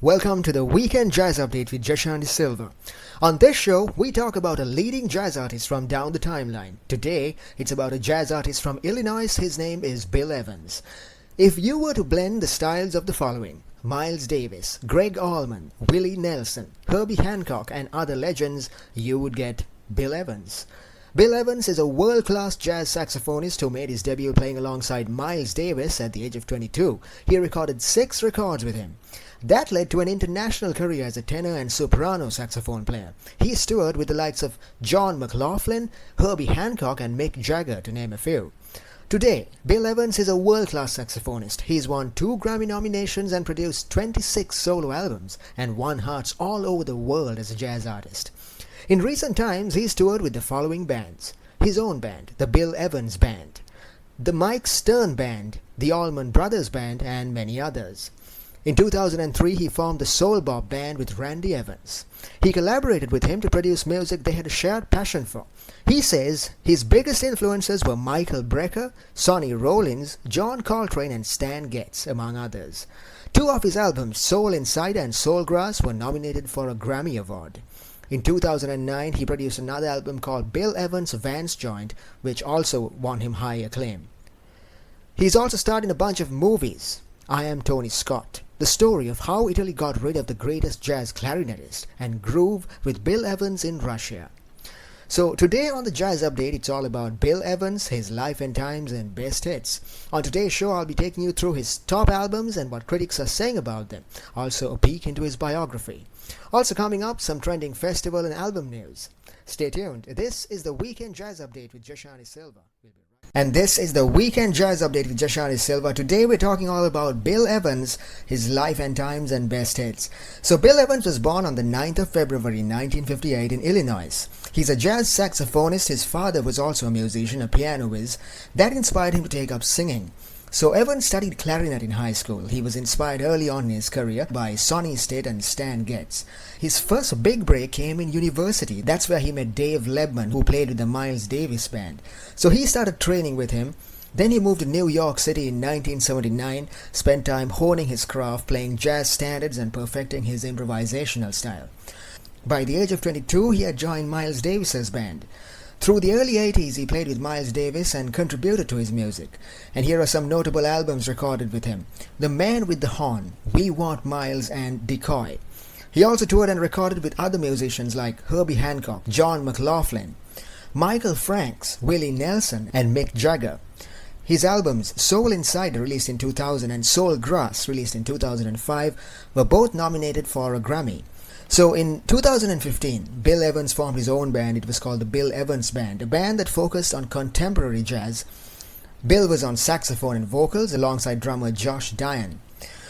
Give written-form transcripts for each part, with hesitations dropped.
Welcome to the Weekend Jazz Update with Jashan De Silva. On this show, we talk about a leading jazz artist from down the timeline. Today, it's about a jazz artist from Illinois. His name is Bill Evans. If you were to blend the styles of the following: Miles Davis, Greg Allman, Willie Nelson, Herbie Hancock, and other legends, you would get Bill Evans. Bill Evans is a world-class jazz saxophonist who made his debut playing alongside Miles Davis at the age of 22. He recorded 6 records with him. That led to an international career as a tenor and soprano saxophone player. He toured with the likes of John McLaughlin, Herbie Hancock, and Mick Jagger, to name a few. Today, Bill Evans is a world-class saxophonist. He's won 2 Grammy nominations and produced 26 solo albums and won hearts all over the world as a jazz artist. In recent times, he's toured with the following bands: his own band, the Bill Evans Band, the Mike Stern Band, the Allman Brothers Band, and many others. In 2003, he formed the Soul Bob Band with Randy Evans. He collaborated with him to produce music they had a shared passion for. He says his biggest influences were Michael Brecker, Sonny Rollins, John Coltrane, and Stan Getz, among others. 2 of his albums, Soul Insider and Soulgrass, were nominated for a Grammy Award. In 2009, he produced another album called Bill Evans' Vance Joint, which also won him high acclaim. He's also starred in a bunch of movies. I Am Tony Scott, the story of how Italy got rid of the greatest jazz clarinetist, and Groove with Bill Evans in Russia. So today on the Jazz Update, it's all about Bill Evans, his life and times, and best hits. On today's show, I'll be taking you through his top albums and what critics are saying about them. Also a peek into his biography. Also coming up, some trending festival and album news. Stay tuned. This is the Weekend Jazz Update with Jashan De Silva. And this is the Weekend Jazz Update with Jashan De Silva. Today we're talking all about Bill Evans, his life and times, and best hits. So Bill Evans was born on the 9th of February 1958 in Illinois. He's a jazz saxophonist. His father was also a musician, a piano whiz. That inspired him to take up singing. So Evans studied clarinet in high school. He was inspired early on in his career by Sonny Stitt and Stan Getz. His first big break came in university. That's where he met Dave Lebman, who played with the Miles Davis Band. So he started training with him. Then he moved to New York City in 1979, spent time honing his craft, playing jazz standards and perfecting his improvisational style. By the age of 22, he had joined Miles Davis's band. Through the early 80s, he played with Miles Davis and contributed to his music. And here are some notable albums recorded with him: The Man with the Horn, We Want Miles, and Decoy. He also toured and recorded with other musicians like Herbie Hancock, John McLaughlin, Michael Franks, Willie Nelson, and Mick Jagger. His albums Soul Insider, released in 2000, and Soulgrass, released in 2005, were both nominated for a Grammy. So in 2015, Bill Evans formed his own band. It was called the Bill Evans Band, a band that focused on contemporary jazz. Bill was on saxophone and vocals alongside drummer Josh Diane.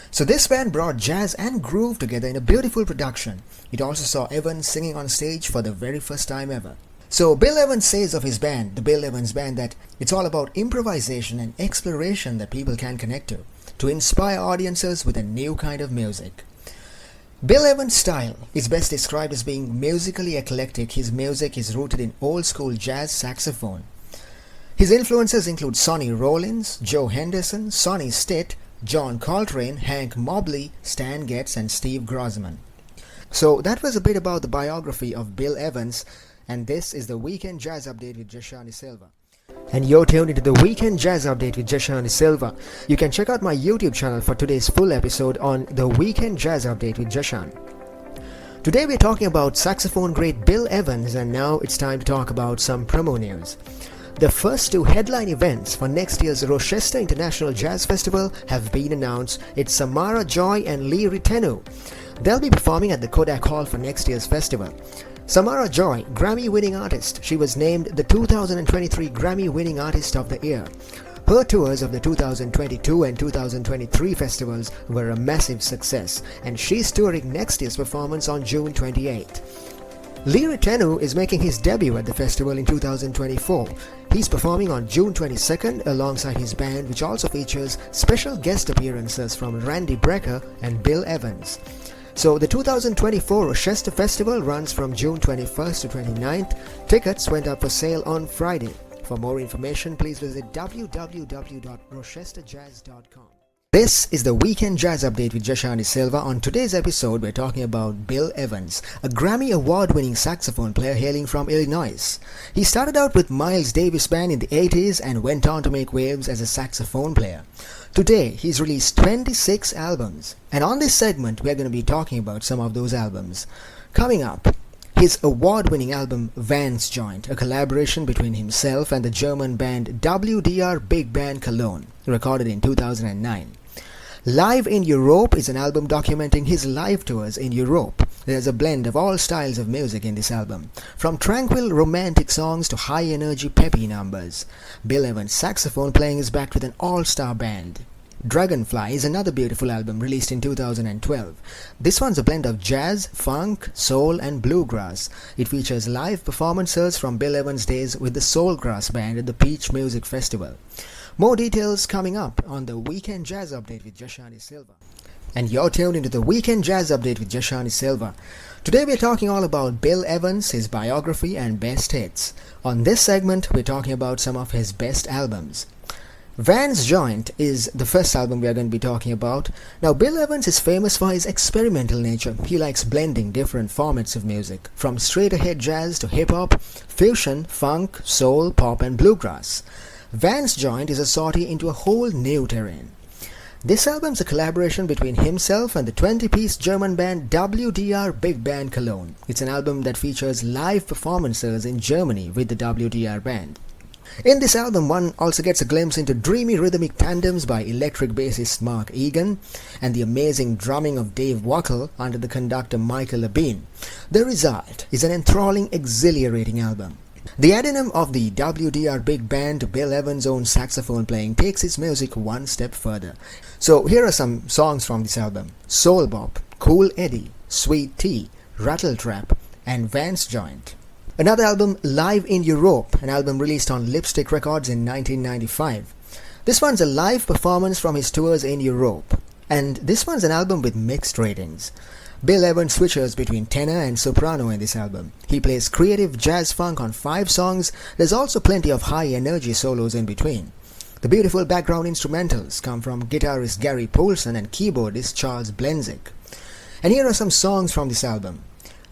So this band brought jazz and groove together in a beautiful production. It also saw Evans singing on stage for the very first time ever. So Bill Evans says of his band, the Bill Evans Band, that it's all about improvisation and exploration that people can connect to inspire audiences with a new kind of music. Bill Evans' style is best described as being musically eclectic. His music is rooted in old-school jazz saxophone. His influences include Sonny Rollins, Joe Henderson, Sonny Stitt, John Coltrane, Hank Mobley, Stan Getz, and Steve Grossman. So that was a bit about the biography of Bill Evans, and this is the Weekend Jazz Update with Jashan De Silva. And you're tuned into the Weekend Jazz Update with Jashan De Silva. You can check out my YouTube channel for today's full episode on the Weekend Jazz Update with Jashan. Today we're talking about saxophone great Bill Evans, and now it's time to talk about some promo news. The first 2 headline events for next year's Rochester International Jazz Festival have been announced. It's Samara Joy and Lee Ritenu. They'll be performing at the Kodak Hall for next year's festival. Samara Joy, Grammy-winning artist. She was named the 2023 Grammy-winning Artist of the Year. Her tours of the 2022 and 2023 festivals were a massive success, and she's touring next year's performance on June 28. Lee Ritenu is making his debut at the festival in 2024. He's performing on June 22nd alongside his band, which also features special guest appearances from Randy Brecker and Bill Evans. So the 2024 Rochester Festival runs from June 21st to 29th. Tickets went up for sale on Friday. For more information, please visit www.rochesterjazz.com. This is the Weekend Jazz Update with Jashani Silva. On today's episode, we're talking about Bill Evans, a Grammy award-winning saxophone player hailing from Illinois. He started out with Miles Davis Band in the 80s and went on to make waves as a saxophone player. Today, he's released 26 albums, and on this segment, we're going to be talking about some of those albums. Coming up, his award-winning album Vans Joint, a collaboration between himself and the German band WDR Big Band Cologne, recorded in 2009. Live in Europe is an album documenting his live tours in Europe. There's a blend of all styles of music in this album, from tranquil romantic songs to high-energy peppy numbers. Bill Evans' saxophone playing is backed with an all-star band. Dragonfly is another beautiful album released in 2012. This one's a blend of jazz, funk, soul and bluegrass. It features live performances from Bill Evans' days with the Soulgrass band at the Peach Music Festival. More details coming up on the Weekend Jazz Update with Jashani Silva. And you're tuned into the Weekend Jazz Update with Jashani Silva. Today we're talking all about Bill Evans, his biography and best hits. On this segment, we're talking about some of his best albums. Vans Joint is the first album we are going to be talking about. Now, Bill Evans is famous for his experimental nature. He likes blending different formats of music, from straight-ahead jazz to hip-hop, fusion, funk, soul, pop and bluegrass. Vans Joint is a sortie into a whole new terrain. This album's a collaboration between himself and the 20-piece German band WDR Big Band Cologne. It's an album that features live performances in Germany with the WDR band. In this album, one also gets a glimpse into dreamy rhythmic tandems by electric bassist Mark Egan and the amazing drumming of Dave Wackel under the conductor Michael Labine. The result is an enthralling, exhilarating album. The addendum of the WDR Big Band to Bill Evans' own saxophone playing takes his music one step further. So here are some songs from this album: Soul Bop, Cool Eddie, Sweet Tea, Rattle Trap, and Vans Joint. Another album, Live in Europe, an album released on Lipstick Records in 1995. This one's a live performance from his tours in Europe. And this one's an album with mixed ratings. Bill Evans switches between tenor and soprano in this album. He plays creative jazz funk on 5 songs. There's also plenty of high energy solos in between. The beautiful background instrumentals come from guitarist Gary Poulsen and keyboardist Charles Blenzik. And here are some songs from this album: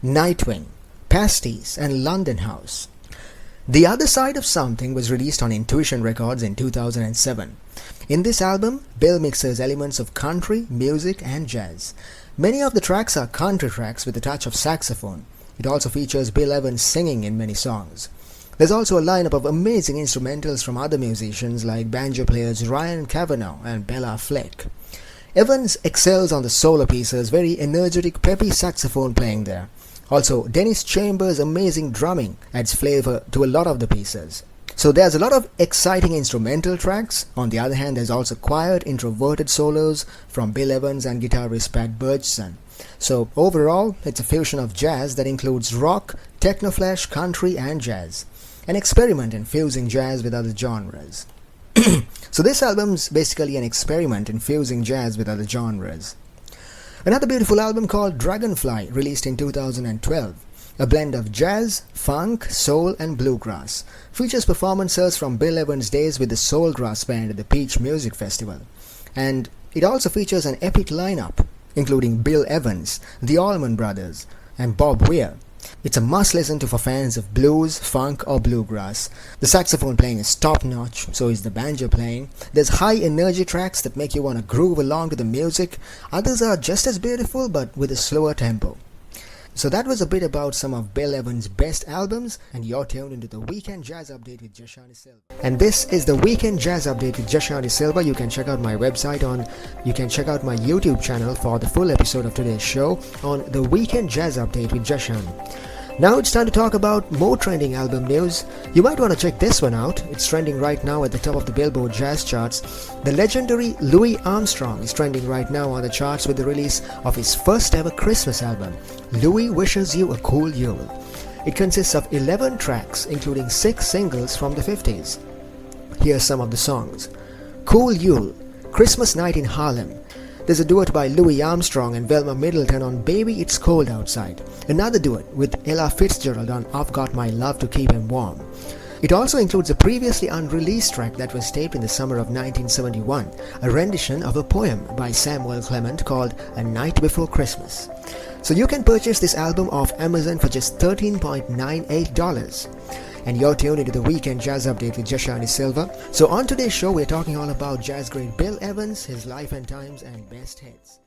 Nightwing, Pasties and London House. The Other Side of Something was released on Intuition Records in 2007. In this album, Bill mixes elements of country, music and jazz. Many of the tracks are country tracks with a touch of saxophone. It also features Bill Evans singing in many songs. There's also a lineup of amazing instrumentals from other musicians like banjo players Ryan Cavanaugh and Bella Fleck. Evans excels on the solo pieces, very energetic, peppy saxophone playing there. Also, Dennis Chambers' amazing drumming adds flavor to a lot of the pieces. So there's a lot of exciting instrumental tracks. On the other hand, there's also quiet, introverted solos from Bill Evans and guitarist Pat Burchson. So overall, it's a fusion of jazz that includes rock, techno-flash, country and jazz. An experiment in fusing jazz with other genres. So this album's basically an experiment in fusing jazz with other genres. Another beautiful album called Dragonfly, released in 2012. A blend of jazz, funk, soul and bluegrass. Features performances from Bill Evans' days with the Soulgrass band at the Peach Music Festival. And it also features an epic lineup, including Bill Evans, the Allman Brothers, and Bob Weir. It's a must listen to for fans of blues, funk or bluegrass. The saxophone playing is top notch, so is the banjo playing. There's high energy tracks that make you want to groove along to the music. Others are just as beautiful but with a slower tempo. So that was a bit about some of Bill Evans' best albums, and you're tuned into the Weekend Jazz Update with Jashani Silva. And this is the Weekend Jazz Update with Jashani Silva. You can check out my website you can check out my YouTube channel for the full episode of today's show on the Weekend Jazz Update with Jashani. Now it's time to talk about more trending album news. You might want to check this one out. It's trending right now at the top of the Billboard Jazz charts. The legendary Louis Armstrong is trending right now on the charts with the release of his first ever Christmas album, Louis Wishes You a Cool Yule. It consists of 11 tracks, including 6 singles from the 50s. Here's some of the songs. Cool Yule, Christmas Night in Harlem. There's a duet by Louis Armstrong and Velma Middleton on Baby It's Cold Outside. Another duet with Ella Fitzgerald on I've Got My Love to Keep Him Warm. It also includes a previously unreleased track that was taped in the summer of 1971, a rendition of a poem by Samuel Clement called A Night Before Christmas. So you can purchase this album off Amazon for just $13.98. And you're tuned into the Weekend Jazz Update with Jashani Silva. So on today's show, we're talking all about jazz great Bill Evans, his life and times, and best hits.